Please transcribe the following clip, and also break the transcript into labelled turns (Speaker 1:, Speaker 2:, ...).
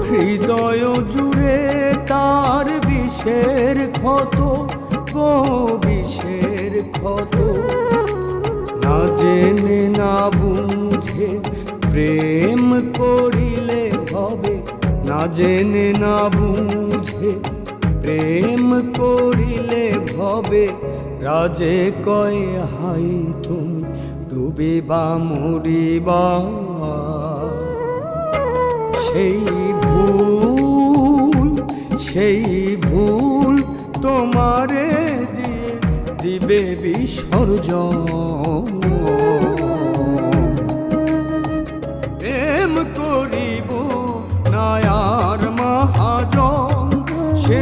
Speaker 1: হৃদয় জুড়ে তার বিষের ক্ষত, গো বিষের ক্ষত। না জেনে না বুঝে প্রেম করিলে হবে, না জেনে না বুঝে প্রেম করিলে ভবে। রাজে কয় হাই তুমি ডুবিবা মরিবা, সেই ভুল সেই ভুল তোমারে দিয়ে দিবে বিসর্জন। প্রেম করিব না আর মহাজন, সে